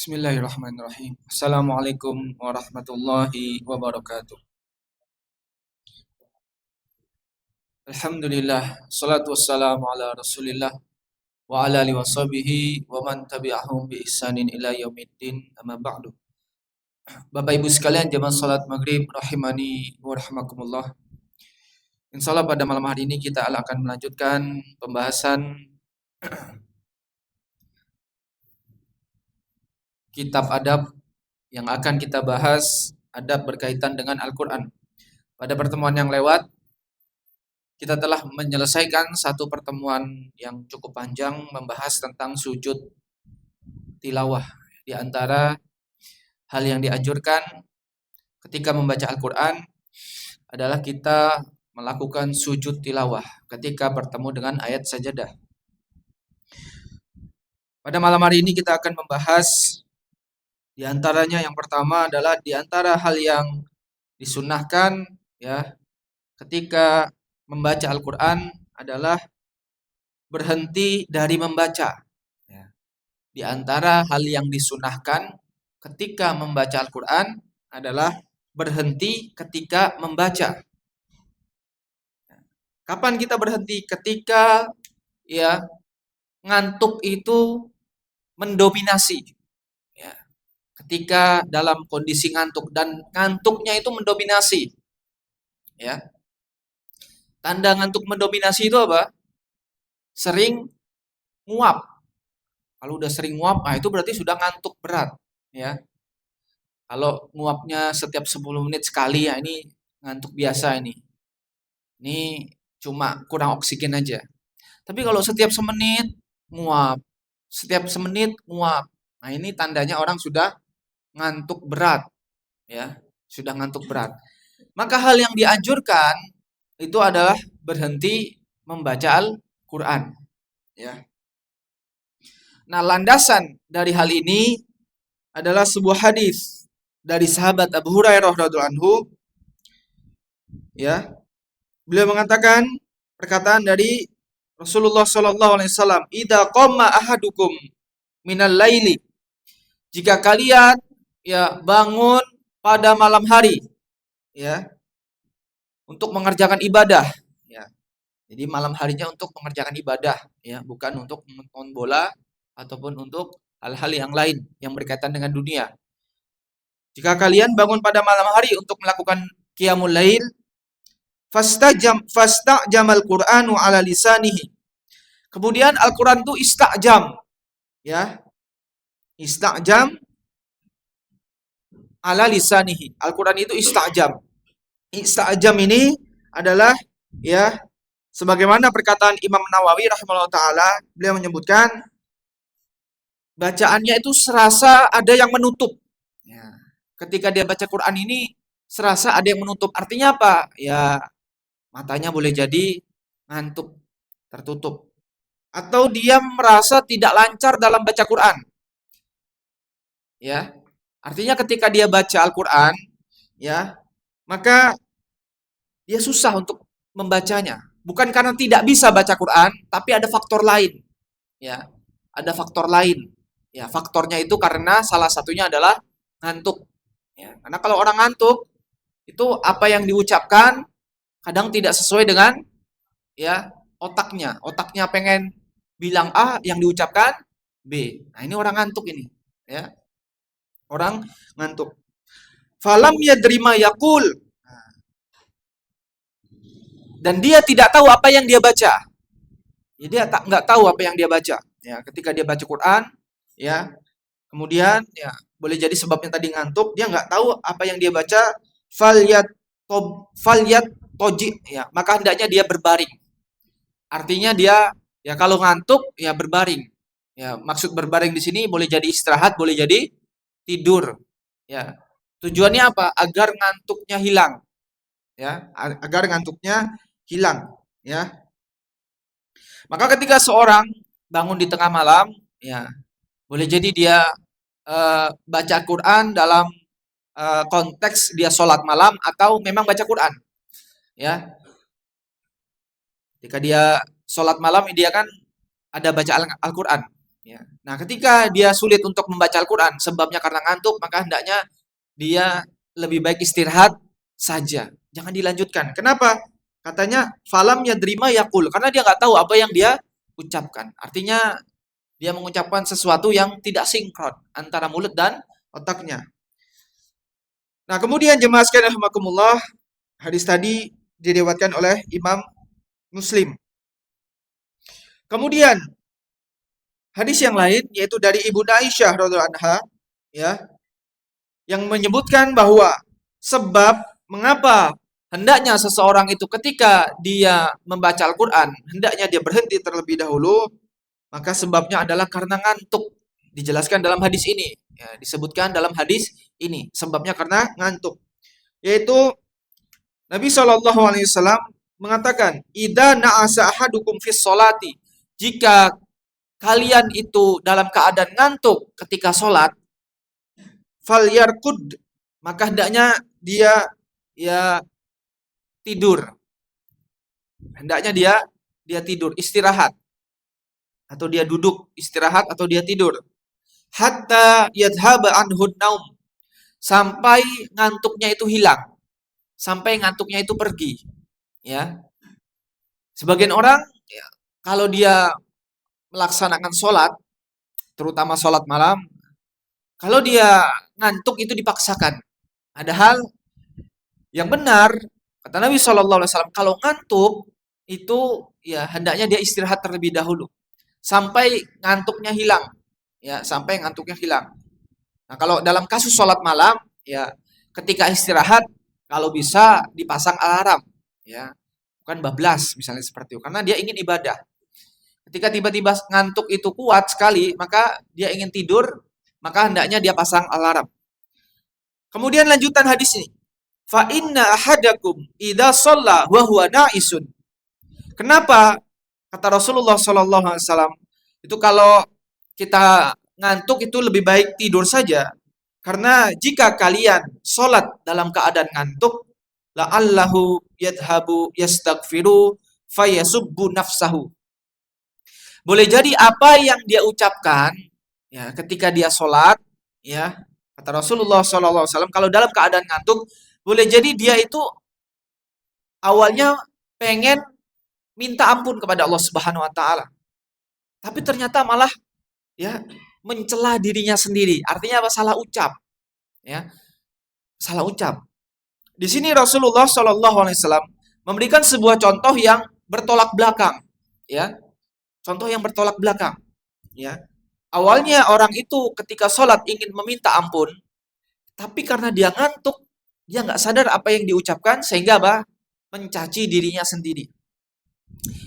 Bismillahirrahmanirrahim. Assalamualaikum warahmatullahi wabarakatuh. Alhamdulillah, salatu wassalamu ala rasulillah wa ala alihi washabihi wa man tabi'ahum bi ihsanin ila yaumiddin, amma ba'du. Bapak Ibu sekalian jamaah salat maghrib rahimani wa rahimakumullah. Insyaallah pada malam hari ini kita akan melanjutkan pembahasan kitab adab yang akan kita bahas adab berkaitan dengan Al-Quran. Pada pertemuan yang lewat, kita telah menyelesaikan satu pertemuan yang cukup panjang membahas tentang sujud tilawah. Di antara hal yang dianjurkan ketika membaca Al-Quran adalah kita melakukan sujud tilawah ketika bertemu dengan ayat sajadah. Pada malam hari ini kita akan membahas di antaranya yang pertama adalah di antara hal yang disunnahkan ya ketika membaca Al-Quran adalah berhenti dari membaca. Ya. Di antara hal yang disunahkan ketika membaca Al-Quran adalah berhenti ketika membaca. Kapan kita berhenti? Ketika ya ngantuk itu mendominasi. Ya. Ketika dalam kondisi ngantuk dan ngantuknya itu mendominasi. Ya. Tanda ngantuk mendominasi itu apa? Sering nguap. Kalau udah sering nguap, nah itu berarti sudah ngantuk berat, ya. Kalau nguapnya setiap 10 menit sekali, ya ini ngantuk biasa ini. Ini cuma kurang oksigen aja. Tapi kalau setiap semenit nguap, setiap semenit nguap, nah ini tandanya orang sudah ngantuk berat, ya, sudah ngantuk berat. Maka hal yang dianjurkan itu adalah berhenti membaca Al-Quran, ya. Nah, landasan dari hal ini adalah sebuah hadis dari sahabat Abu Hurairah radhiyallahu anhu, ya. Beliau mengatakan perkataan dari Rasulullah sallallahu alaihi wasallam, "Idza qama ahadukum minal laili." Jika kalian ya bangun pada malam hari, ya, untuk mengerjakan ibadah, ya. Jadi malam harinya untuk mengerjakan ibadah, ya, bukan untuk menonton bola ataupun untuk hal-hal yang lain yang berkaitan dengan dunia. Jika kalian bangun pada malam hari untuk melakukan qiyamul lail, fastajamal Qur'anu ala lisanihi. Kemudian Al-Qur'an itu istajam, ya. Istajam ala lisanihi. Al-Qur'an itu istajam. Istajam ini adalah ya sebagaimana perkataan Imam Nawawi rahimahullah taala, beliau menyebutkan bacaannya itu serasa ada yang menutup. Ya. Ketika dia baca Quran ini serasa ada yang menutup. Artinya apa? Ya matanya boleh jadi ngantuk, tertutup. Atau dia merasa tidak lancar dalam baca Quran. Ya. Artinya ketika dia baca Al-Quran, ya, maka dia susah untuk membacanya. Bukan karena tidak bisa baca Quran, tapi ada faktor lain. Ya, ada faktor lain. Ya, faktornya itu karena salah satunya adalah ngantuk. Ya, karena kalau orang ngantuk, itu apa yang diucapkan kadang tidak sesuai dengan ya otaknya. Otaknya pengen bilang A, yang diucapkan B. Nah, ini orang ngantuk ini. Ya, orang ngantuk. Falam yadrima yaqul. Dan dia tidak tahu apa yang dia baca. Ya, dia nggak tahu apa yang dia baca. Ya, ketika dia baca Quran, ya, kemudian ya boleh jadi sebabnya tadi ngantuk, dia nggak tahu apa yang dia baca. Falyat toji, ya, maka hendaknya dia berbaring. Artinya dia ya kalau ngantuk ya berbaring. Ya, maksud berbaring di sini boleh jadi istirahat, boleh jadi tidur. Ya, tujuannya apa? Agar ngantuknya hilang. Ya, agar ngantuknya hilang. Ya. Maka ketika seorang bangun di tengah malam, ya boleh jadi dia baca Quran dalam konteks dia sholat malam atau memang baca Quran. Ya, ketika dia sholat malam dia kan ada baca Al-Quran. Ya. Nah, ketika dia sulit untuk membaca Al-Quran, sebabnya karena ngantuk, maka hendaknya dia lebih baik istirahat saja. Jangan dilanjutkan. Kenapa? Katanya, falam yadrima yakul. Karena dia nggak tahu apa yang dia ucapkan. Artinya, dia mengucapkan sesuatu yang tidak sinkron antara mulut dan otaknya. Nah, kemudian jemaah sekalian rahimakumullah, hadis tadi diriwayatkan oleh Imam Muslim. Kemudian hadis yang lain yaitu dari Ibu Aisyah radhiyallahu anha, ya, yang menyebutkan bahwa sebab mengapa hendaknya seseorang itu ketika dia membaca Al-Qur'an, hendaknya dia berhenti terlebih dahulu, maka sebabnya adalah karena ngantuk. Dijelaskan dalam hadis ini, ya, disebutkan dalam hadis ini, sebabnya karena ngantuk. Yaitu Nabi Shallallahu alaihi wasallam mengatakan, "Idza na'asa ahadukum fis sholati." Jika kalian itu dalam keadaan ngantuk ketika sholat, falyarkud, maka hendaknya dia ya tidur. Hendaknya dia tidur, istirahat, atau dia duduk istirahat, atau dia tidur. Hatta yadhhaba anhun naum, sampai ngantuknya itu hilang, sampai ngantuknya itu pergi, ya. Sebagian orang, ya, kalau dia melaksanakan sholat, terutama sholat malam, kalau dia ngantuk itu dipaksakan. Padahal yang benar, kata Nabi SAW, kalau ngantuk itu ya hendaknya dia istirahat terlebih dahulu sampai ngantuknya hilang, ya, sampai ngantuknya hilang. Nah, kalau dalam kasus sholat malam, ya, ketika istirahat kalau bisa dipasang alarm, ya, bukan bablas misalnya seperti itu, karena dia ingin ibadah. Ketika tiba-tiba ngantuk itu kuat sekali, maka dia ingin tidur, maka hendaknya dia pasang alarm. Kemudian lanjutan hadis ini. Fa inna ahadakum idza shalla wa huwa na'isun. Kenapa kata Rasulullah sallallahu alaihi wasallam itu kalau kita ngantuk itu lebih baik tidur saja. Karena jika kalian sholat dalam keadaan ngantuk, la'allahu yadhabu yastaghfiru fayasubbu nafsahu. Boleh jadi apa yang dia ucapkan, ya, ketika dia sholat, ya, kata Rasulullah SAW, kalau dalam keadaan ngantuk, boleh jadi dia itu awalnya pengen minta ampun kepada Allah Subhanahu Wa Taala, tapi ternyata malah, ya, mencela dirinya sendiri. Artinya apa? Salah ucap, ya, salah ucap. Di sini Rasulullah SAW memberikan sebuah contoh yang bertolak belakang, ya, contoh yang bertolak belakang, ya. Awalnya orang itu ketika sholat ingin meminta ampun, tapi karena dia ngantuk, dia nggak sadar apa yang diucapkan sehingga apa? Mencaci dirinya sendiri.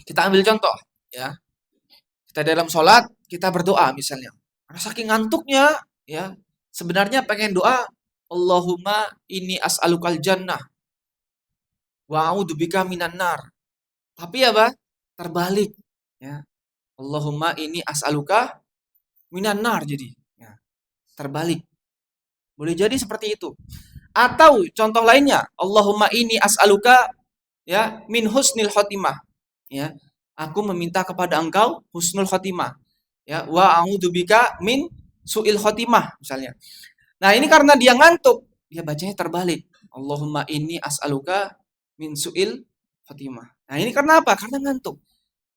Kita ambil contoh, ya. Kita dalam sholat, kita berdoa misalnya. Karena saking ngantuknya, ya, sebenarnya pengen doa, Allahumma inni as'alukal jannah wa a'udzubika minan nar. Tapi apa? Terbalik, ya. Allahumma inni as'aluka minan nar jadi. Ya, terbalik. Boleh jadi seperti itu. Atau contoh lainnya, Allahumma inni as'aluka, ya, min husnil khotimah. Ya, aku meminta kepada engkau husnul khotimah. Ya, wa a'udzubika min su'il khotimah misalnya. Nah, ini karena dia ngantuk, dia bacanya terbalik. Allahumma inni as'aluka min su'il khotimah. Nah, ini karena apa? Karena ngantuk.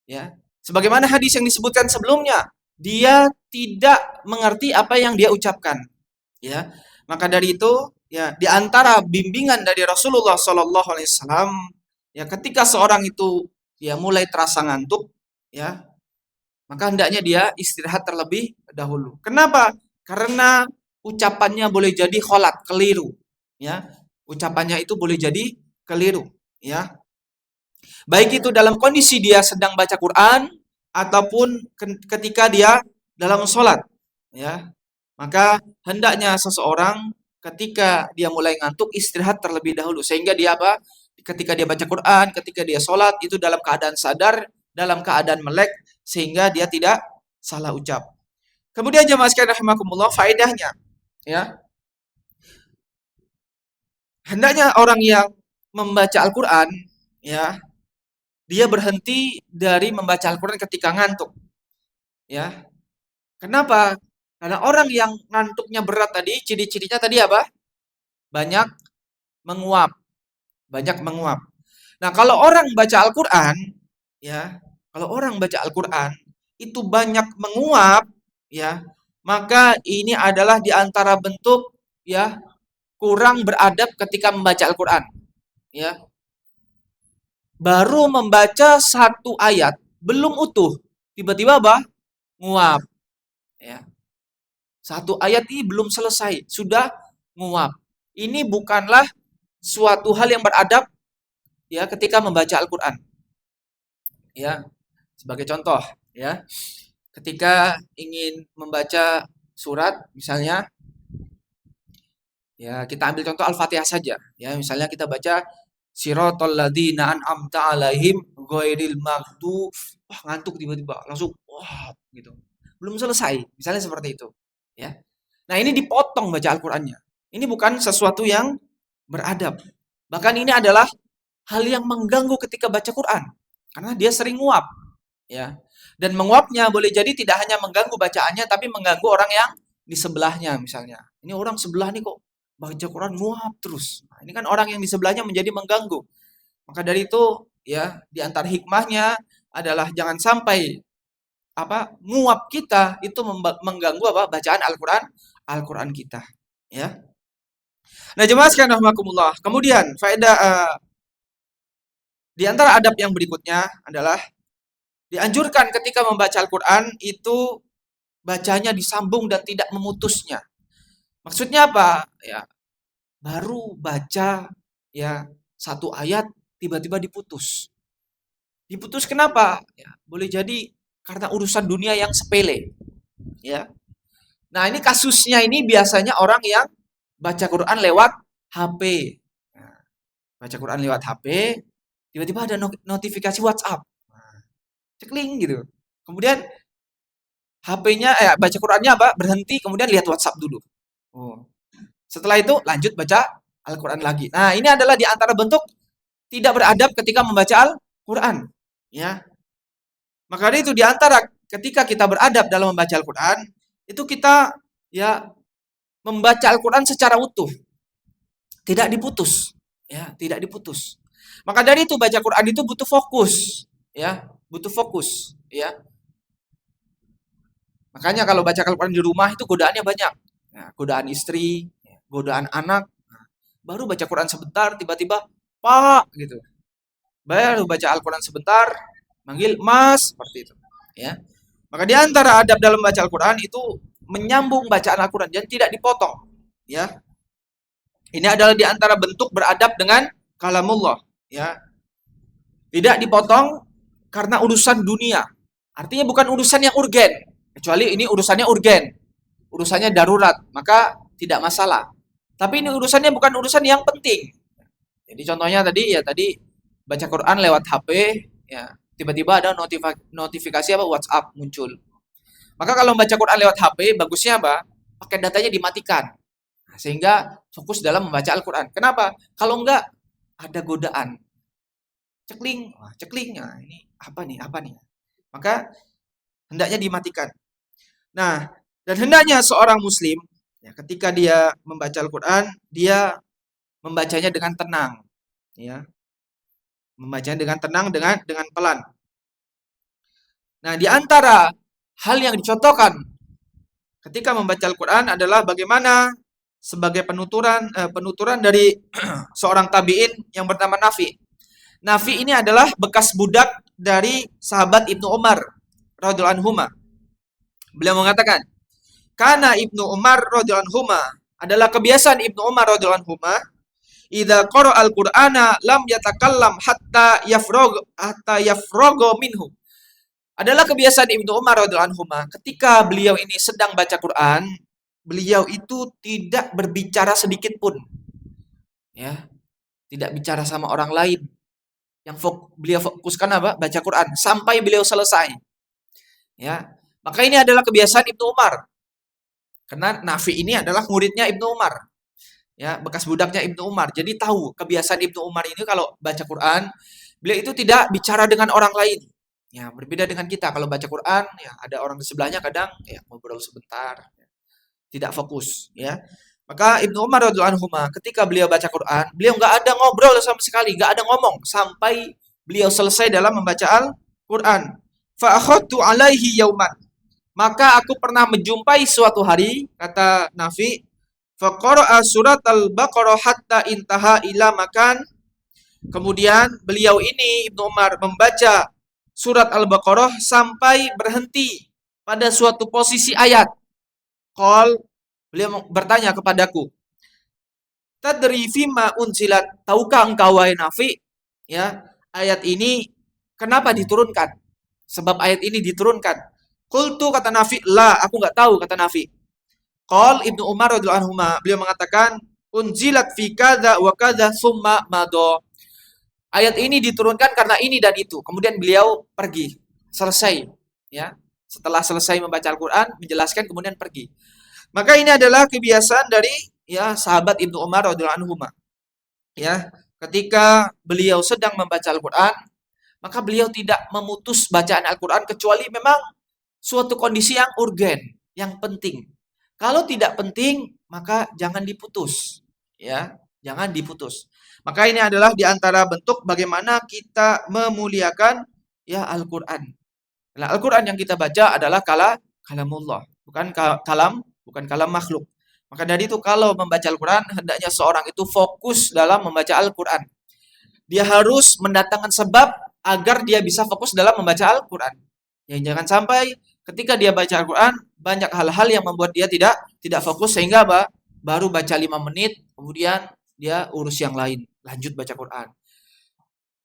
Ya. Sebagaimana hadis yang disebutkan sebelumnya, dia tidak mengerti apa yang dia ucapkan. Ya. Maka dari itu, ya, di antara bimbingan dari Rasulullah Shallallahu alaihi wasallam, ya, ketika seorang itu ya mulai terasa ngantuk, ya, maka hendaknya dia istirahat terlebih dahulu. Kenapa? Karena ucapannya boleh jadi kholat, keliru, ya. Ucapannya itu boleh jadi keliru, ya. Baik itu dalam kondisi dia sedang baca Quran ataupun ketika dia dalam sholat, ya. Maka hendaknya seseorang ketika dia mulai ngantuk istirahat terlebih dahulu sehingga dia apa? Ketika dia baca Quran, ketika dia sholat itu dalam keadaan sadar, dalam keadaan melek sehingga dia tidak salah ucap. Kemudian jemaah sekalian rahimakumullah, faedahnya, ya. Hendaknya orang yang membaca Al-Qur'an, ya, dia berhenti dari membaca Al-Qur'an ketika ngantuk, ya. Kenapa? Karena orang yang ngantuknya berat tadi, ciri-cirinya tadi apa? Banyak menguap, banyak menguap. Nah, kalau orang baca Al-Qur'an, ya, kalau orang baca Al-Qur'an itu banyak menguap, ya, maka ini adalah di antara bentuk, ya, kurang beradab ketika membaca Al-Qur'an, ya. Baru membaca satu ayat, belum utuh, tiba-tiba apa? Nguap, ya. Satu ayat ini belum selesai, sudah nguap. Ini bukanlah suatu hal yang beradab, ya, ketika membaca Al-Qur'an, ya. Sebagai contoh, ya, ketika ingin membaca surat misalnya, ya, kita ambil contoh Al-Fatihah saja, ya. Misalnya kita baca siratal ladzina an'amta 'alaihim ghairil maghdu, wah, ngantuk tiba-tiba, langsung wah gitu. Belum selesai, misalnya seperti itu, ya. Nah, ini dipotong baca Al-Qur'annya. Ini bukan sesuatu yang beradab. Bahkan ini adalah hal yang mengganggu ketika baca Quran karena dia sering nguap, ya. Dan menguapnya boleh jadi tidak hanya mengganggu bacaannya tapi mengganggu orang yang di sebelahnya misalnya. Ini orang sebelah nih kok baca Quran nguap terus. Nah, ini kan orang yang di sebelahnya menjadi mengganggu. Maka dari itu, ya, di antara hikmahnya adalah jangan sampai apa nguap kita itu mengganggu apa bacaan Al-Qur'an kita, ya. Nah, jemaah sekalian rahimakumullah. Kemudian faedah di antara adab yang berikutnya adalah dianjurkan ketika membaca Al-Qur'an itu bacanya disambung dan tidak memutusnya. Maksudnya apa? Ya, baru baca, ya, satu ayat tiba-tiba diputus. Diputus kenapa? Ya, boleh jadi karena urusan dunia yang sepele, ya. Nah, ini kasusnya ini biasanya orang yang baca Quran lewat HP. Nah, baca Quran lewat HP, tiba-tiba ada notifikasi WhatsApp. Nah, cekling gitu. Kemudian HP-nya baca Qurannya apa? Berhenti, kemudian lihat WhatsApp dulu. Oh. Setelah itu lanjut baca Al-Quran lagi. Nah, ini adalah di antara bentuk tidak beradab ketika membaca Al-Quran. Ya. Maka dari itu di antara ketika kita beradab dalam membaca Al-Quran, itu kita, ya, membaca Al-Quran secara utuh. Tidak diputus. Ya, tidak diputus. Maka dari itu baca Quran itu butuh fokus. Ya, butuh fokus. Ya. Makanya kalau baca Al-Quran di rumah itu godaannya banyak. Nah, godaan istri, godaan anak. Baru baca Quran sebentar, tiba-tiba, Pak, gitu. Baru baca Al-Quran sebentar, manggil Mas, seperti itu. Ya. Maka di antara adab dalam baca Al-Quran itu menyambung bacaan Al-Quran dan tidak dipotong. Ya. Ini adalah di antara bentuk beradab dengan kalamullah. Ya. Tidak dipotong karena urusan dunia. Artinya bukan urusan yang urgen. Kecuali ini urusannya urgen. Urusannya darurat. Maka tidak masalah. Tapi ini urusannya bukan urusan yang penting. Jadi contohnya tadi, ya, tadi baca Quran lewat HP, ya, tiba-tiba ada notifikasi apa WhatsApp muncul. Maka kalau baca Quran lewat HP, bagusnya apa? Pakai datanya dimatikan. Nah, sehingga fokus dalam membaca Al-Quran. Kenapa? Kalau enggak, ada godaan. Cekling, wah, cekling. Nah, ini apa nih? Apa nih? Maka hendaknya dimatikan. Nah, dan hendaknya seorang muslim, ya, ketika dia membaca Al-Quran, dia membacanya dengan tenang, ya, membacanya dengan tenang, dengan pelan. Nah, di antara hal yang dicontohkan ketika membaca Al-Quran adalah bagaimana sebagai penuturan dari seorang tabi'in yang bernama Nafi. Nafi ini adalah bekas budak dari sahabat Ibnu Umar radhiyallahu anhuma. Beliau mengatakan, karena Ibnu Umar radhiyallahu anhuma adalah kebiasaan Ibnu Umar radhiyallahu anhuma, idza qara'a al-Qur'ana lam yatakallam hatta yafrogo minhu. Adalah kebiasaan Ibnu Umar radhiyallahu anhu ketika beliau ini sedang baca Quran, beliau itu tidak berbicara sedikit pun. Ya, tidak bicara sama orang lain. Yang beliau fokuskan apa? Baca Quran sampai beliau selesai. Ya. Maka ini adalah kebiasaan Ibnu Umar. Karena Nafi ini adalah muridnya Ibnu Umar. Ya, bekas budaknya Ibnu Umar. Jadi tahu kebiasaan Ibnu Umar ini kalau baca Quran, beliau itu tidak bicara dengan orang lain. Ya, berbeda dengan kita kalau baca Quran, ya ada orang di sebelahnya kadang ya ngobrol sebentar, tidak fokus, ya. Maka Ibnu Umar radhiyallahu anhu ketika beliau baca Quran, beliau nggak ada ngobrol sama sekali, nggak ada ngomong sampai beliau selesai dalam membaca Al-Quran. Fa akhadtu alaihi yauman. Maka aku pernah menjumpai suatu hari, kata Nafi, fa qara'a surat al-Baqarah hatta intaha ila makan. Kemudian beliau ini Ibnu Umar membaca surat Al-Baqarah sampai berhenti pada suatu posisi ayat. Qal, beliau bertanya kepadaku, tadri fima unzilat, tahukah engkau wahai Nafi, ya, ayat ini kenapa diturunkan? Sebab ayat ini diturunkan. Qultu, kata Nafi, la, aku nggak tahu, kata Nafi. Qal Ibnu Umar radhiyallahu anhu, beliau mengatakan, unzilat fi kadza wa kadza summa mado. Ayat ini diturunkan karena ini dan itu. Kemudian beliau pergi, selesai, ya. Setelah selesai membaca Al-Qur'an, menjelaskan kemudian pergi. Maka ini adalah kebiasaan dari ya sahabat Ibnu Umar radhiyallahu anhu. Ya, ketika beliau sedang membaca Al-Qur'an, maka beliau tidak memutus bacaan Al-Qur'an kecuali memang suatu kondisi yang urgen, yang penting. Kalau tidak penting, maka jangan diputus, ya, jangan diputus. Maka ini adalah di antara bentuk bagaimana kita memuliakan ya Al-Qur'an. Nah, Al-Qur'an yang kita baca adalah kalamullah, bukan kalam makhluk. Maka dari itu kalau membaca Al-Qur'an hendaknya seorang itu fokus dalam membaca Al-Qur'an. Dia harus mendatangkan sebab agar dia bisa fokus dalam membaca Al-Qur'an. Ya, jangan sampai ketika dia baca Al-Quran, banyak hal-hal yang membuat dia tidak fokus sehingga baru baca 5 menit, kemudian dia urus yang lain, lanjut baca Quran.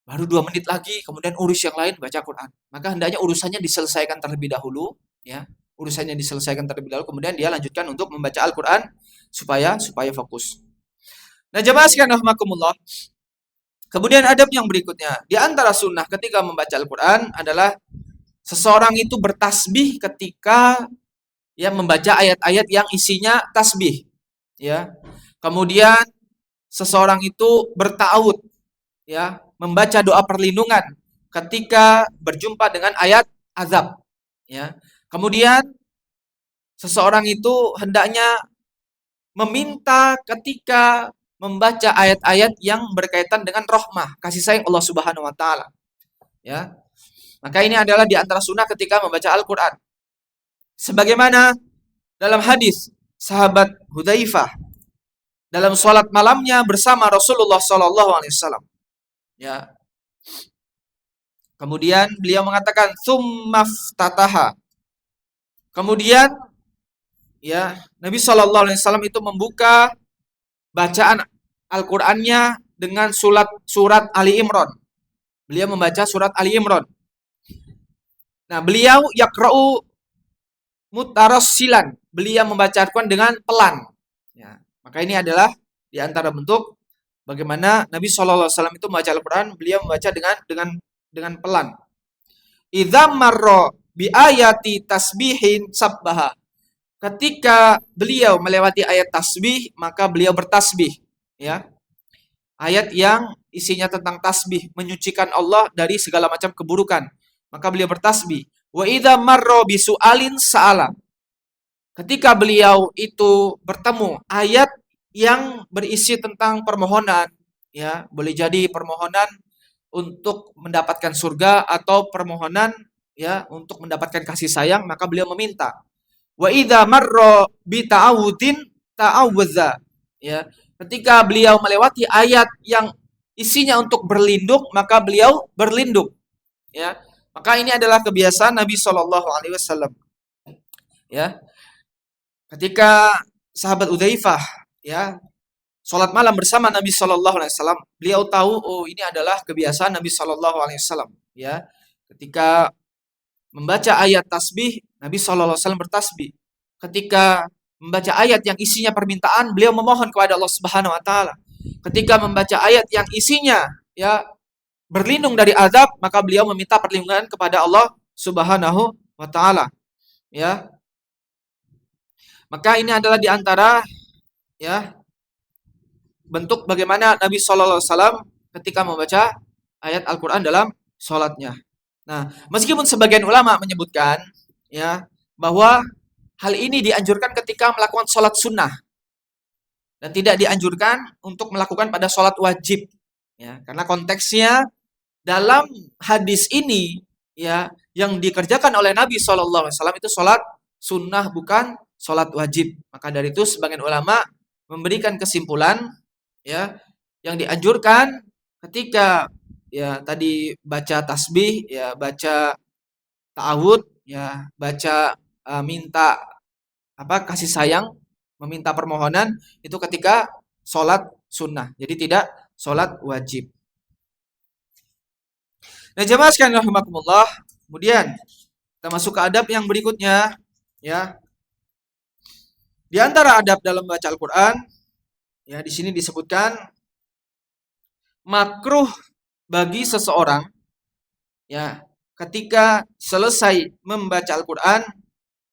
Baru 2 menit lagi, kemudian urus yang lain, baca Quran. Maka hendaknya urusannya diselesaikan terlebih dahulu, ya. Urusannya diselesaikan terlebih dahulu, kemudian dia lanjutkan untuk membaca Al-Quran supaya fokus. Nah, jemaah sekalian rahimakumullah. Kemudian adab yang berikutnya, di antara sunnah ketika membaca Al-Quran adalah seseorang itu bertasbih ketika ya membaca ayat-ayat yang isinya tasbih, ya. Kemudian seseorang itu bertaawud, ya, membaca doa perlindungan ketika berjumpa dengan ayat azab, ya. Kemudian seseorang itu hendaknya meminta ketika membaca ayat-ayat yang berkaitan dengan rahmah, kasih sayang Allah Subhanahu wa taala, ya. Maka ini adalah di antara sunnah ketika membaca Al-Quran. Sebagaimana dalam hadis sahabat Hudzaifah dalam sholat malamnya bersama Rasulullah SAW. Ya. Kemudian beliau mengatakan tsummaftataha. Kemudian ya Nabi SAW itu membuka bacaan Al-Qur'annya dengan surat Ali Imran. Beliau membaca surat Ali Imran. Nah, beliau yaqra'u mutarassilan. Beliau membaca Al-Quran dengan pelan. Ya. Maka ini adalah di antara bentuk bagaimana Nabi SAW itu membaca Al-Quran, beliau membaca dengan pelan. Idza marra bi ayati tasbihin sabbaha. Ketika beliau melewati ayat tasbih, maka beliau bertasbih, ya. Ayat yang isinya tentang tasbih, menyucikan Allah dari segala macam keburukan. Maka beliau bertasbih. Wa idza marra bi su'alin sa'ala. Ketika beliau itu bertemu ayat yang berisi tentang permohonan, ya, boleh jadi permohonan untuk mendapatkan surga atau permohonan ya untuk mendapatkan kasih sayang, maka beliau meminta. Wa idza marra bi ta'awudin ta'awwadza. Ya, ketika beliau melewati ayat yang isinya untuk berlindung, maka beliau berlindung. Ya. Maka ini adalah kebiasaan Nabi Shallallahu alaihi wasallam. Ya. Ketika sahabat Hudzaifah ya sholat malam bersama Nabi Shallallahu alaihi wasallam, beliau tahu oh ini adalah kebiasaan Nabi Shallallahu alaihi wasallam, ya. Ketika membaca ayat tasbih, Nabi Shallallahu alaihi wasallam bertasbih. Ketika membaca ayat yang isinya permintaan, beliau memohon kepada Allah Subhanahu wa taala. Ketika membaca ayat yang isinya ya berlindung dari azab, maka beliau meminta perlindungan kepada Allah Subhanahu wa taala. Ya. Maka ini adalah di antara ya bentuk bagaimana Nabi Shallallahu alaihi wasallam ketika membaca ayat Al-Qur'an dalam sholatnya. Nah, meskipun sebagian ulama menyebutkan ya bahwa hal ini dianjurkan ketika melakukan sholat sunnah dan tidak dianjurkan untuk melakukan pada sholat wajib. Ya, karena konteksnya dalam hadis ini ya yang dikerjakan oleh Nabi SAW itu sholat sunnah bukan sholat wajib. Maka dari itu sebagian ulama memberikan kesimpulan ya yang dianjurkan ketika ya tadi baca tasbih ya baca ta'awud ya baca minta kasih sayang meminta permohonan itu ketika sholat sunnah. Jadi tidak sholat wajib. Nah, jemaah sekalian rahimakumullah. Kemudian kita masuk ke adab yang berikutnya ya. Di antara adab dalam baca Al-Qur'an ya di sini disebutkan makruh bagi seseorang ya ketika selesai membaca Al-Qur'an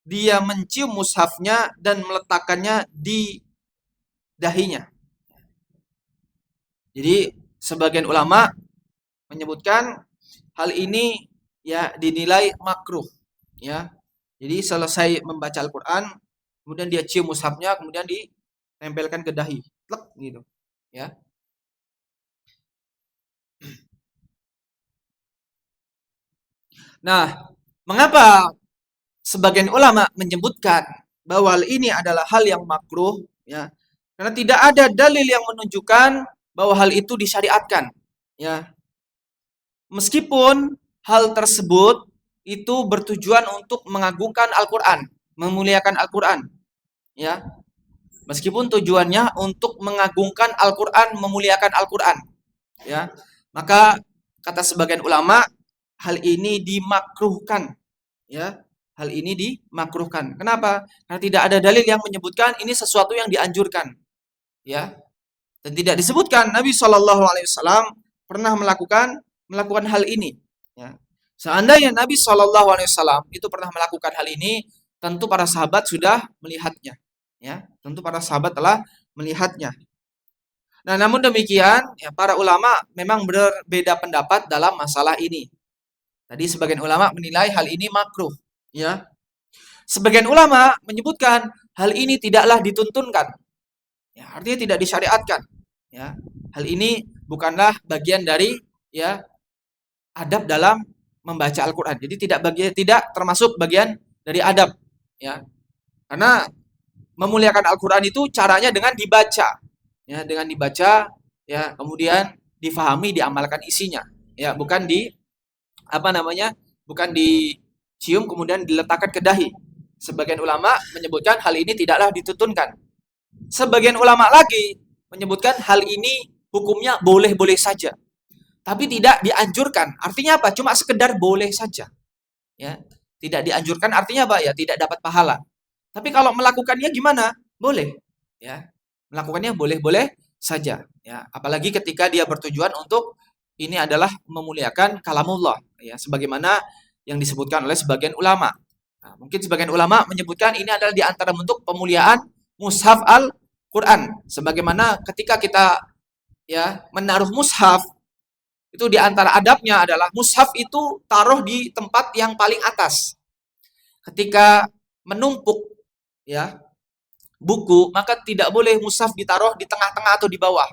dia mencium mushafnya dan meletakkannya di dahinya. Jadi sebagian ulama menyebutkan hal ini ya dinilai makruh ya. Jadi selesai membaca Al-Qur'an kemudian dia cium mushafnya kemudian ditempelkan ke dahi. Plek gitu ya. Nah, mengapa sebagian ulama menyebutkan bahwa hal ini adalah hal yang makruh ya? Karena tidak ada dalil yang menunjukkan bahwa hal itu disyariatkan ya. Meskipun hal tersebut itu bertujuan untuk mengagungkan Al-Qur'an, memuliakan Al-Qur'an ya. Meskipun tujuannya untuk mengagungkan Al-Qur'an, memuliakan Al-Qur'an ya. Maka kata sebagian ulama hal ini dimakruhkan ya. Hal ini dimakruhkan. Kenapa? Karena tidak ada dalil yang menyebutkan ini sesuatu yang dianjurkan ya. Dan tidak disebutkan Nabi Shallallahu alaihi wasallam pernah melakukan hal ini ya. Seandainya Nabi Shallallahu alaihi wasallam itu pernah melakukan hal ini, tentu para sahabat sudah melihatnya ya. Tentu para sahabat telah melihatnya. Nah, namun demikian ya para ulama memang berbeda pendapat dalam masalah ini. Tadi sebagian ulama menilai hal ini makruh ya. Sebagian ulama menyebutkan hal ini tidaklah dituntunkan. Ya, artinya tidak disyariatkan ya. Hal ini bukanlah bagian dari ya adab dalam membaca Al-Qur'an. Jadi tidak termasuk bagian dari adab ya. Karena memuliakan Al-Qur'an itu caranya dengan dibaca. Ya, dengan dibaca ya, kemudian difahami, diamalkan isinya. Ya, bukan bukan dicium kemudian diletakkan ke dahi. Sebagian ulama menyebutkan hal ini tidaklah dituntunkan. Sebagian ulama lagi menyebutkan hal ini hukumnya boleh-boleh saja. Tapi tidak dianjurkan. Artinya apa? Cuma sekedar boleh saja. Ya, tidak dianjurkan artinya apa? Ya, tidak dapat pahala. Tapi kalau melakukannya gimana? Boleh. Ya, melakukannya boleh-boleh saja. Ya, apalagi ketika dia bertujuan untuk ini adalah memuliakan kalamullah. Ya, sebagaimana yang disebutkan oleh sebagian ulama. Nah, mungkin sebagian ulama menyebutkan ini adalah di antara bentuk pemuliaan mushaf Al-Qur'an. Sebagaimana ketika kita ya menaruh mushaf itu di antara adabnya adalah mushaf itu taruh di tempat yang paling atas. Ketika menumpuk ya buku, maka tidak boleh mushaf ditaruh di tengah-tengah atau di bawah.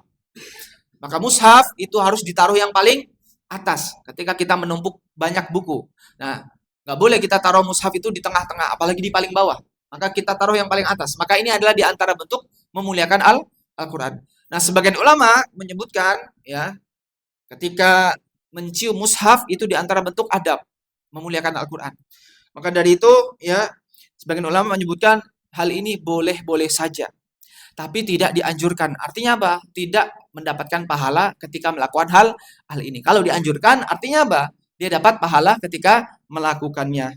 Maka mushaf itu harus ditaruh yang paling atas ketika kita menumpuk banyak buku. Nah, nggak boleh kita taruh mushaf itu di tengah-tengah, apalagi di paling bawah. Maka kita taruh yang paling atas. Maka ini adalah di antara bentuk memuliakan Al-Qur'an. Nah, sebagian ulama menyebutkan ya, ketika mencium mushaf itu di antara bentuk adab memuliakan Al-Qur'an. Maka dari itu ya, sebagian ulama menyebutkan hal ini boleh-boleh saja. Tapi tidak dianjurkan. Artinya apa? Tidak mendapatkan pahala ketika melakukan hal ini. Kalau dianjurkan artinya apa? Dia dapat pahala ketika melakukannya.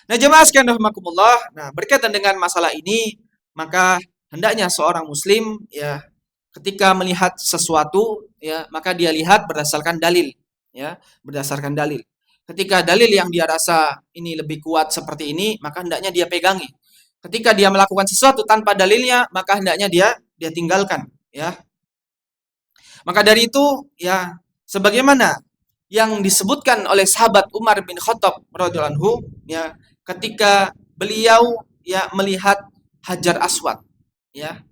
Nah, jemaah sekalian rahimakumullah, nah berkaitan dengan masalah ini, maka hendaknya seorang muslim ya ketika melihat sesuatu ya, maka dia lihat berdasarkan dalil ya, berdasarkan dalil. Ketika dalil yang dia rasa ini lebih kuat seperti ini, maka hendaknya dia pegangi. Ketika dia melakukan sesuatu tanpa dalilnya, maka hendaknya dia tinggalkan ya. Maka dari itu ya sebagaimana yang disebutkan oleh sahabat Umar bin Khattab radhiyallahu anhu, ya, ketika beliau ya melihat Hajar Aswad, ya.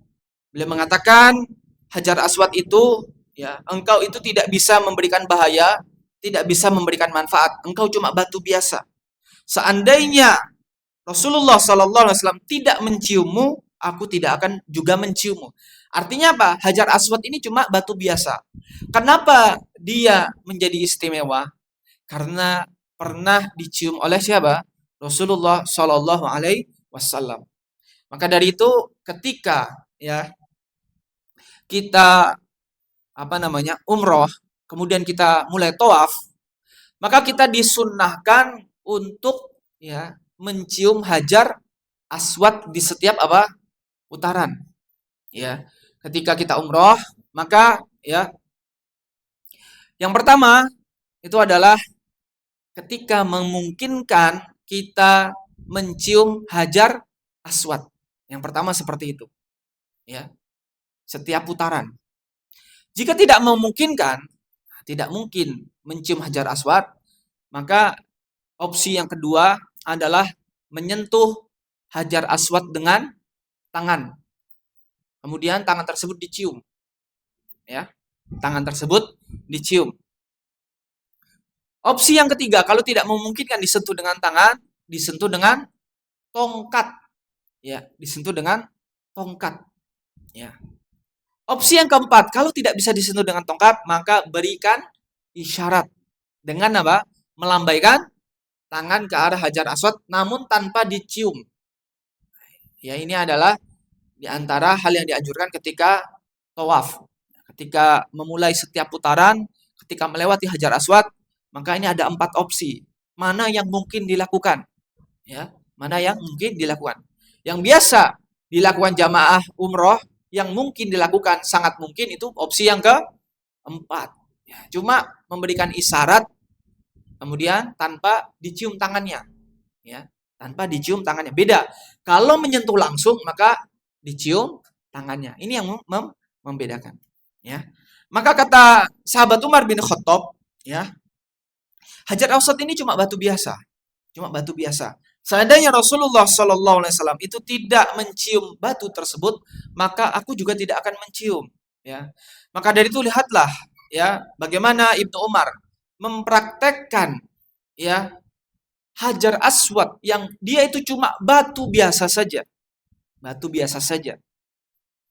Beliau mengatakan Hajar Aswad itu, ya, engkau itu tidak bisa memberikan bahaya, tidak bisa memberikan manfaat. Engkau cuma batu biasa. Seandainya Rasulullah Sallallahu Alaihi Wasallam tidak menciummu, aku tidak akan juga menciummu. Artinya apa? Hajar Aswad ini cuma batu biasa. Kenapa dia menjadi istimewa? Karena pernah dicium oleh siapa? Rasulullah Sallallahu Alaihi Wasallam. Maka dari itu, ketika ya kita umroh, kemudian kita mulai tawaf, maka kita disunnahkan untuk ya mencium Hajar Aswad di setiap putaran. Ya, ketika kita umroh, maka ya yang pertama itu adalah ketika memungkinkan kita mencium Hajar Aswad. Yang pertama seperti itu. Ya, setiap putaran. Jika tidak memungkinkan, tidak mungkin mencium Hajar Aswad, maka opsi yang kedua adalah menyentuh Hajar Aswad dengan tangan. Kemudian tangan tersebut dicium. Ya, tangan tersebut dicium. Opsi yang ketiga, kalau tidak memungkinkan disentuh dengan tangan, disentuh dengan tongkat. Ya, disentuh dengan tongkat. Ya. Opsi yang keempat, kalau tidak bisa disentuh dengan tongkat, maka berikan isyarat dengan apa? Melambaikan tangan ke arah Hajar Aswad, namun tanpa dicium. Ya, ini adalah di antara hal yang dianjurkan ketika tawaf. Ketika memulai setiap putaran, ketika melewati Hajar Aswad, maka ini ada 4 opsi. Mana yang mungkin dilakukan? Ya, mana yang mungkin dilakukan? Yang biasa dilakukan jamaah umroh, yang mungkin dilakukan sangat mungkin itu opsi yang keempat. Ya, cuma memberikan isyarat, kemudian tanpa dicium tangannya. Ya, tanpa dicium tangannya. Beda. Kalau menyentuh langsung, maka dicium tangannya. Ini yang membedakan. Ya. Maka kata sahabat Umar bin Khattab, ya, Hajar Aswad ini cuma batu biasa. Cuma batu biasa. Seandainya Rasulullah Sallallahu Alaihi Wasallam itu tidak mencium batu tersebut, maka aku juga tidak akan mencium. Ya, maka dari itu lihatlah, ya, bagaimana Ibnu Umar mempraktekkan, ya, Hajar Aswad yang dia itu cuma batu biasa saja, batu biasa saja.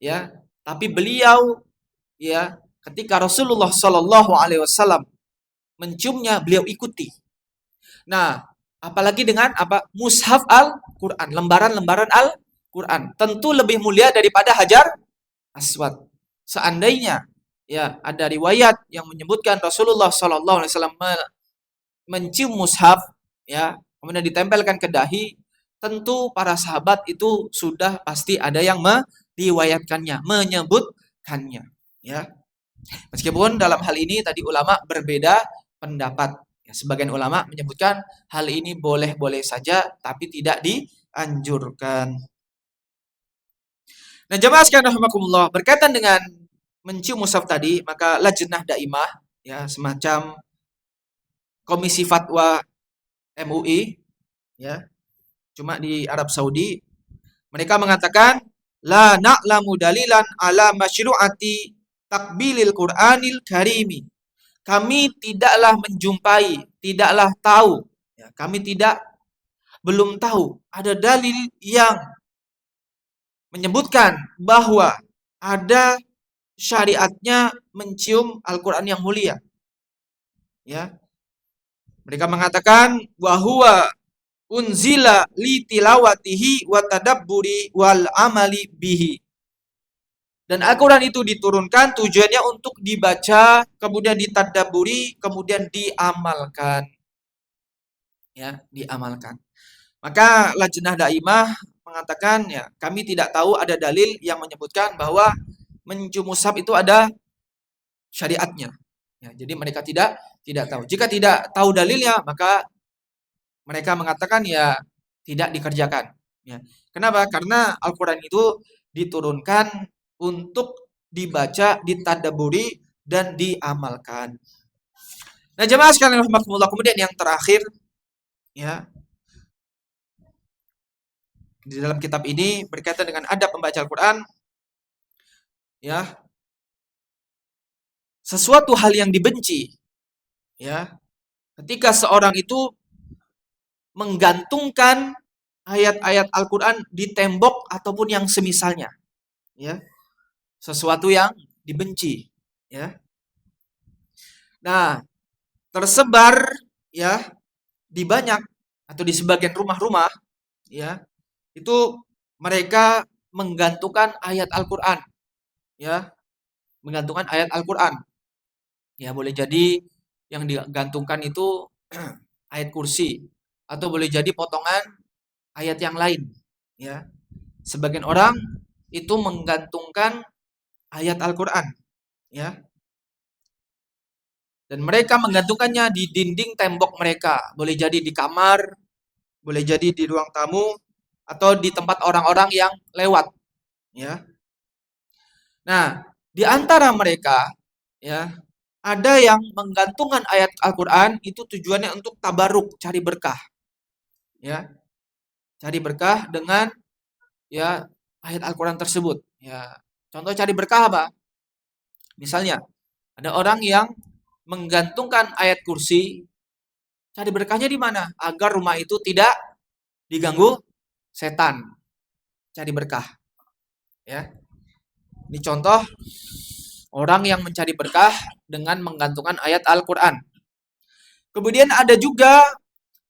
Ya, tapi beliau, ya, ketika Rasulullah Sallallahu Alaihi Wasallam menciumnya, beliau ikuti. Nah, apalagi dengan mushaf Al-Quran, lembaran-lembaran Al-Quran, tentu lebih mulia daripada Hajar Aswad. Seandainya ya ada riwayat yang menyebutkan Rasulullah Sallallahu Alaihi Wasallam mencium mushaf, ya, kemudian ditempelkan ke dahi, tentu para sahabat itu sudah pasti ada yang meriwayatkannya, menyebutkannya. Ya, meskipun dalam hal ini tadi ulama berbeda pendapat. Ya, sebagian ulama menyebutkan hal ini boleh-boleh saja, tapi tidak dianjurkan. Nah, jemaah sekalian rahimakumullah, berkaitan dengan mencium mushaf tadi, maka Lajnah Daimah, ya, semacam komisi fatwa MUI, ya, cuma di Arab Saudi, mereka mengatakan la na'lamu dalilan ala masyru'ati takbilil Qur'anil karimi. Kami tidaklah menjumpai, tidaklah tahu, ya, kami belum tahu ada dalil yang menyebutkan bahwa ada syariatnya mencium Al-Quran yang mulia. Ya, mereka mengatakan bahwa unzila li tilawatihi wa tadabburi wal amali bihi. Dan Al-Quran itu diturunkan tujuannya untuk dibaca, kemudian ditadabburi, kemudian diamalkan. Ya, diamalkan. Maka Lajnah Daimah mengatakan, ya, kami tidak tahu ada dalil yang menyebutkan bahwa mencium mushaf itu ada syariatnya. Ya, jadi mereka tidak tahu. Jika tidak tahu dalilnya, maka mereka mengatakan ya tidak dikerjakan. Ya. Kenapa? Karena Al-Quran itu diturunkan untuk dibaca, ditadabburi, dan diamalkan. Nah, jemaah sekalian rahimakumullah, kemudian yang terakhir ya, di dalam kitab ini berkaitan dengan adab membaca Al-Qur'an ya, sesuatu hal yang dibenci ya, ketika seorang itu menggantungkan ayat-ayat Al-Qur'an di tembok ataupun yang semisalnya ya, sesuatu yang dibenci ya. Nah, tersebar ya di banyak atau di sebagian rumah-rumah ya, itu mereka menggantungkan ayat Al-Qur'an ya, menggantungkan ayat Al-Qur'an. Ya, boleh jadi yang digantungkan itu ayat kursi atau boleh jadi potongan ayat yang lain ya. Sebagian orang itu menggantungkan ayat Al-Qur'an ya, dan mereka menggantungkannya di dinding tembok mereka. Boleh jadi di kamar, boleh jadi di ruang tamu atau di tempat orang-orang yang lewat ya. Nah, di antara mereka ya, ada yang menggantungkan ayat Al-Qur'an itu tujuannya untuk tabaruk, cari berkah ya. Cari berkah dengan ya ayat Al-Qur'an tersebut ya. Contoh cari berkah apa? Misalnya ada orang yang menggantungkan ayat kursi, cari berkahnya di mana? Agar rumah itu tidak diganggu setan. Cari berkah ya. Ini contoh orang yang mencari berkah dengan menggantungkan ayat Al-Qur'an. Kemudian ada juga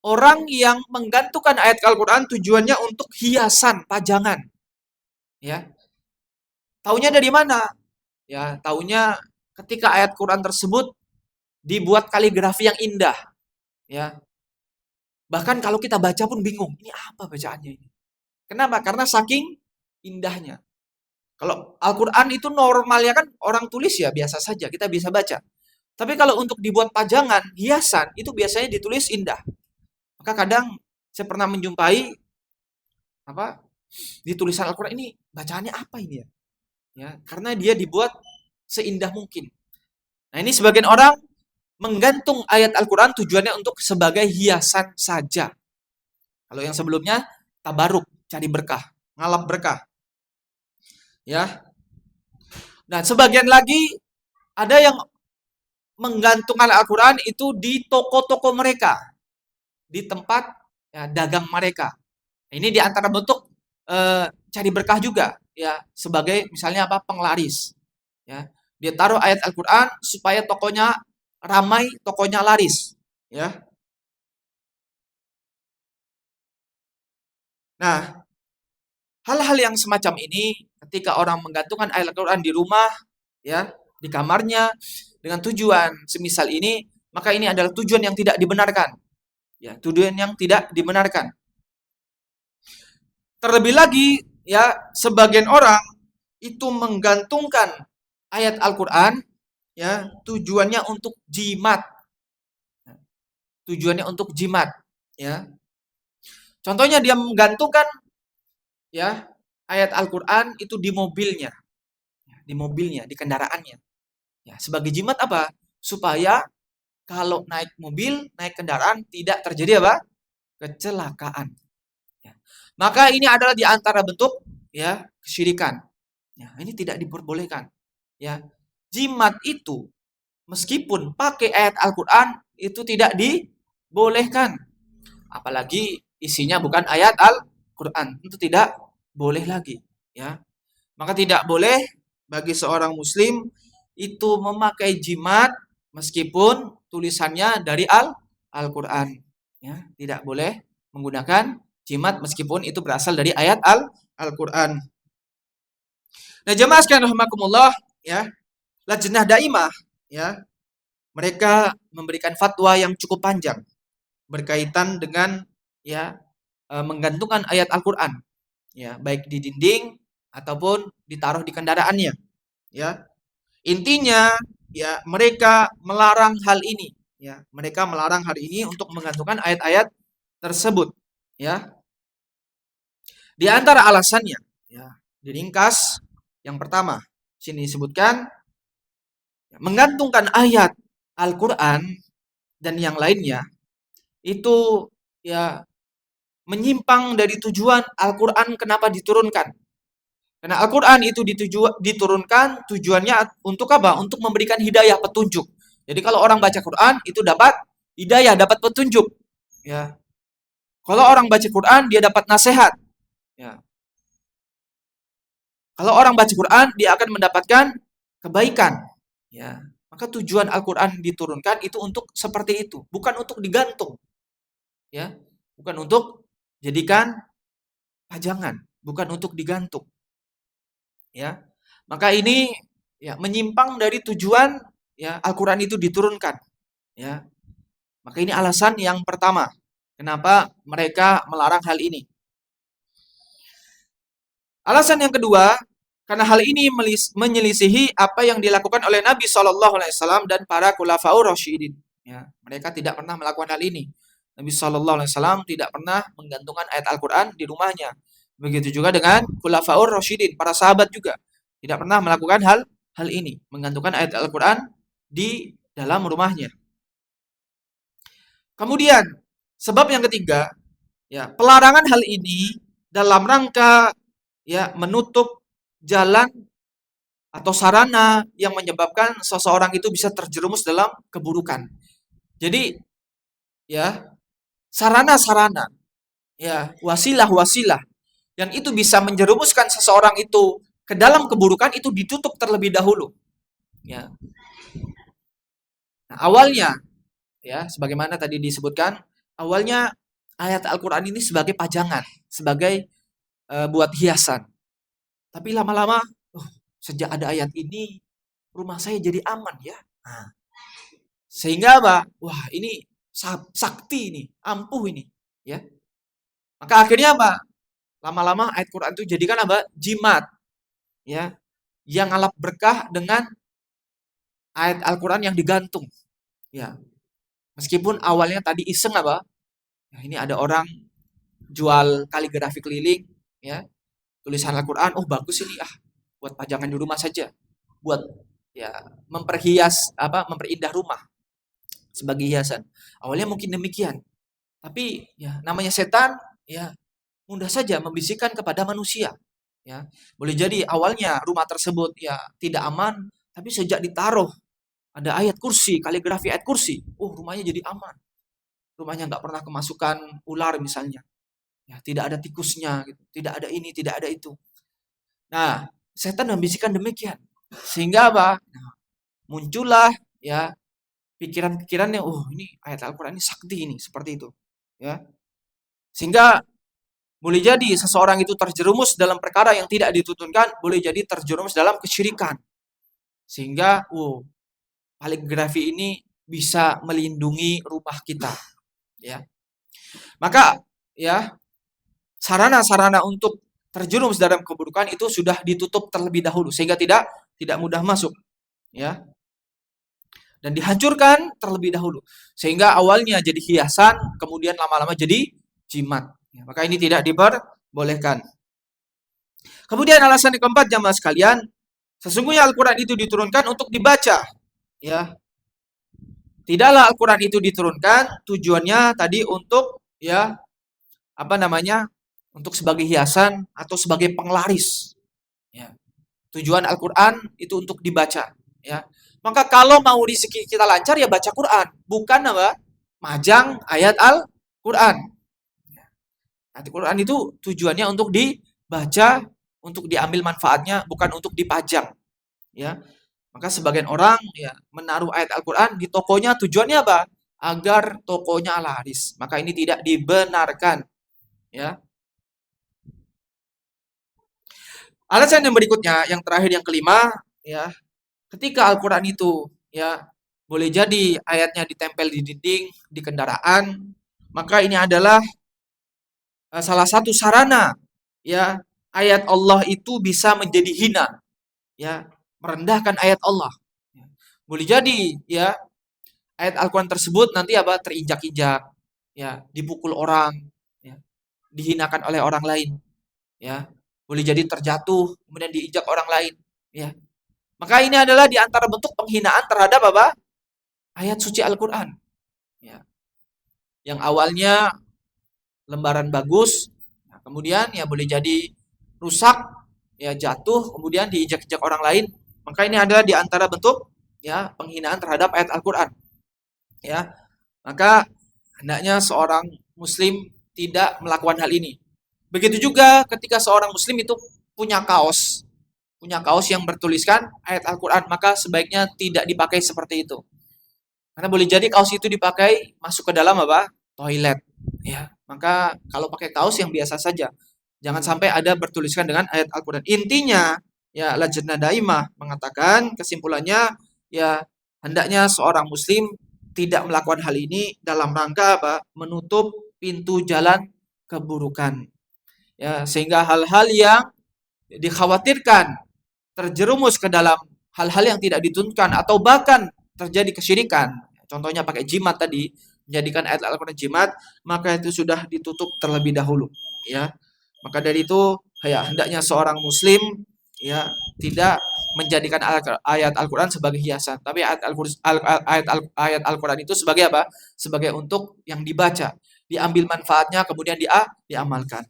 orang yang menggantungkan ayat Al-Qur'an tujuannya untuk hiasan, pajangan. Ya. Taunya dari mana? Ya, taunya ketika ayat Quran tersebut dibuat kaligrafi yang indah. Ya. Bahkan kalau kita baca pun bingung, ini apa bacaannya ini? Kenapa? Karena saking indahnya. Kalau Al-Quran itu normalnya kan orang tulis ya biasa saja, kita bisa baca. Tapi kalau untuk dibuat pajangan, hiasan, itu biasanya ditulis indah. Maka kadang saya pernah menjumpai apa di tulisan Al-Quran ini bacaannya apa ini ya? Ya, karena dia dibuat seindah mungkin. Nah, ini sebagian orang menggantung ayat Al-Quran tujuannya untuk sebagai hiasan saja. Kalau yang sebelumnya tabaruk, cari berkah, ngalap berkah. Ya. Nah, sebagian lagi ada yang menggantungkan Al-Quran itu di toko-toko mereka, di tempat ya, dagang mereka. Ini di antara bentuk cari berkah juga, ya, sebagai misalnya apa penglaris. Ya, dia taruh ayat Al-Quran supaya tokonya ramai, tokonya laris. Ya. Nah, hal-hal yang semacam ini ketika orang menggantungkan ayat Al-Quran di rumah, ya, di kamarnya dengan tujuan semisal ini, maka ini adalah tujuan yang tidak dibenarkan. Ya, tujuan yang tidak dibenarkan. Terlebih lagi, ya, sebagian orang itu menggantungkan ayat Al-Quran, ya, tujuannya untuk jimat. Tujuannya untuk jimat, ya. Contohnya dia menggantungkan ya ayat Al-Quran itu di mobilnya, di kendaraannya. Ya, sebagai jimat apa? Supaya kalau naik mobil, naik kendaraan tidak terjadi apa? Kecelakaan. Ya. Maka ini adalah di antara bentuk ya kesyirikan. Ya, ini tidak diperbolehkan. Ya, jimat itu meskipun pakai ayat Al-Quran itu tidak dibolehkan. Apalagi isinya bukan ayat Al-Quran, itu tidak boleh lagi. Ya, maka tidak boleh bagi seorang muslim itu memakai jimat meskipun tulisannya dari Al-Quran. Ya, tidak boleh menggunakan jimat meskipun itu berasal dari ayat Al-Quran. Nah, jemaah sekalian rahimakumullah, ya, Lajnah Daimah, ya, mereka memberikan fatwa yang cukup panjang berkaitan dengan ya menggantungkan ayat Al-Quran, ya, baik di dinding ataupun ditaruh di kendaraannya. Ya, intinya ya mereka melarang hal ini. Ya, mereka melarang hal ini untuk menggantungkan ayat-ayat tersebut. Ya, di antara alasannya, ya, diringkas yang pertama, sini disebutkan menggantungkan ayat Al-Quran dan yang lainnya itu ya menyimpang dari tujuan Al-Qur'an kenapa diturunkan. Karena Al-Qur'an itu diturunkan tujuannya untuk apa? Untuk memberikan hidayah, petunjuk. Jadi kalau orang baca Quran itu dapat hidayah, dapat petunjuk. Ya. Kalau orang baca Quran dia dapat nasihat. Ya. Kalau orang baca Quran dia akan mendapatkan kebaikan. Ya. Maka tujuan Al-Qur'an diturunkan itu untuk seperti itu, bukan untuk digantung. Ya. Bukan untuk jadikan pajangan, bukan untuk digantung. Ya. Maka ini ya menyimpang dari tujuan ya Al-Qur'an itu diturunkan. Ya. Maka ini alasan yang pertama kenapa mereka melarang hal ini. Alasan yang kedua, karena hal ini menyelisihi apa yang dilakukan oleh Nabi Shallallahu Alaihi Wasallam dan para khulafaur rasyidin. Ya, mereka tidak pernah melakukan hal ini. Nabi Shallallahu Alaihi Wasallam tidak pernah menggantungkan ayat Al-Quran di rumahnya. Begitu juga dengan khulafaur rasyidin, para sahabat juga tidak pernah melakukan hal ini, menggantungkan ayat Al-Quran di dalam rumahnya. Kemudian, sebab yang ketiga, ya, pelarangan hal ini dalam rangka ya menutup jalan atau sarana yang menyebabkan seseorang itu bisa terjerumus dalam keburukan. Jadi ya sarana-sarana ya wasilah-wasilah yang itu bisa menjerumuskan seseorang itu ke dalam keburukan itu ditutup terlebih dahulu. Ya. Nah, awalnya ya sebagaimana tadi disebutkan, awalnya ayat Al-Qur'an ini sebagai pajangan, sebagai buat hiasan. Tapi lama-lama, sejak ada ayat ini, rumah saya jadi aman ya. Nah, sehingga apa? Wah ini sakti ini, ampuh ini. Ya. Maka akhirnya apa? Lama-lama ayat Quran itu jadikan apa? Jimat. Ya. Yang ngalap berkah dengan ayat Al-Quran yang digantung. Ya. Meskipun awalnya tadi iseng apa? Nah, ini ada orang jual kaligrafi keliling. Ya. Tulisan Al-Quran, oh bagus ini buat pajangan di rumah saja, buat ya memperhias memperindah rumah sebagai hiasan. Awalnya mungkin demikian, tapi ya namanya setan ya mudah saja membisikkan kepada manusia. Ya boleh jadi awalnya rumah tersebut ya tidak aman, tapi sejak ditaruh ada ayat kursi, kaligrafi ayat kursi, oh rumahnya jadi aman. Rumahnya nggak pernah kemasukan ular misalnya, ya tidak ada tikusnya, gitu. Tidak ada ini, tidak ada itu. Nah, setan membisikkan demikian. Sehingga apa? Nah, muncullah ya pikiran-pikiran yang oh ini ayat Al-Qur'an ini sakti ini, seperti itu. Ya. Sehingga boleh jadi seseorang itu terjerumus dalam perkara yang tidak dituntunkan, boleh jadi terjerumus dalam kesyirikan. Sehingga kaligrafi ini bisa melindungi rumah kita, ya. Maka ya sarana-sarana untuk terjerumus dalam keburukan itu sudah ditutup terlebih dahulu sehingga tidak mudah masuk, ya. Dan dihancurkan terlebih dahulu sehingga awalnya jadi hiasan kemudian lama-lama jadi jimat, ya, maka ini tidak diperbolehkan. Kemudian alasan yang keempat jamaah sekalian, sesungguhnya Al-Quran itu diturunkan untuk dibaca, ya. Tidaklah Al-Quran itu diturunkan tujuannya tadi untuk ya untuk sebagai hiasan atau sebagai penglaris, ya. Tujuan Al-Quran itu untuk dibaca, ya. Maka kalau mau rezeki kita lancar ya baca Quran, bukan apa? Majang ayat Al-Quran. Ayat Al-Quran itu tujuannya untuk dibaca, untuk diambil manfaatnya, bukan untuk dipajang, ya. Maka sebagian orang ya menaruh ayat Al-Quran di tokonya tujuannya apa? Agar tokonya laris. Maka ini tidak dibenarkan, ya. Alasan yang berikutnya, yang terakhir yang kelima, ya, ketika Al-Quran itu ya boleh jadi ayatnya ditempel di dinding, di kendaraan, maka ini adalah salah satu sarana ya ayat Allah itu bisa menjadi hina, ya, merendahkan ayat Allah. Boleh jadi ya ayat Al-Quran tersebut nanti terinjak-injak, ya, dipukul orang, ya, dihinakan oleh orang lain, ya. Boleh jadi terjatuh kemudian diinjak orang lain, ya. Maka ini adalah di antara bentuk penghinaan terhadap ayat suci Al-Quran. yang awalnya lembaran bagus, nah, kemudian ya boleh jadi rusak, ya jatuh, kemudian diinjak-injak orang lain. Maka ini adalah di antara bentuk ya penghinaan terhadap ayat Al-Qur'an. Ya, maka hendaknya seorang muslim tidak melakukan hal ini. Begitu juga ketika seorang muslim itu punya kaos yang bertuliskan ayat Al-Qur'an, maka sebaiknya tidak dipakai seperti itu. Karena boleh jadi kaos itu dipakai masuk ke dalam apa? Toilet. Ya, maka kalau pakai kaos yang biasa saja. Jangan sampai ada bertuliskan dengan ayat Al-Qur'an. Intinya, ya Lajnah Daimah mengatakan kesimpulannya ya hendaknya seorang muslim tidak melakukan hal ini dalam rangka apa? Menutup pintu jalan keburukan. Ya, sehingga hal-hal yang dikhawatirkan terjerumus ke dalam hal-hal yang tidak dituntunkan atau bahkan terjadi kesyirikan. Contohnya pakai jimat tadi, menjadikan ayat Al-Qur'an jimat, maka itu sudah ditutup terlebih dahulu, ya. Maka dari itu, ya hendaknya seorang muslim ya tidak menjadikan ayat Al-Qur'an sebagai hiasan, tapi ayat Al-Qur'an itu sebagai apa? Sebagai untuk yang dibaca, diambil manfaatnya kemudian diamalkan.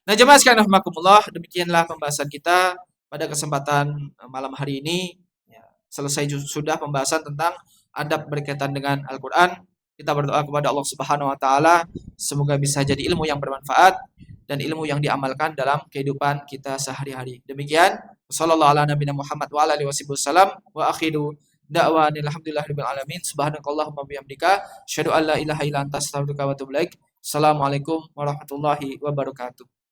Nah, jemaah sekalian rahimakumullah, demikianlah pembahasan kita pada kesempatan malam hari ini. Ya, selesai sudah pembahasan tentang adab berkaitan dengan Al-Qur'an. Kita berdoa kepada Allah Subhanahu wa taala semoga bisa jadi ilmu yang bermanfaat dan ilmu yang diamalkan dalam kehidupan kita sehari-hari. Demikian, sallallahu ala nabiyina Muhammad wa ala alihi wasallam wa akhiru da'wana alhamdulillahirabbil alamin. Subhanakallahumma bihamdika asyhadu an la ilaha illa anta astaghfiruka wa atubu ilaik. Assalamualaikum warahmatullahi wabarakatuh.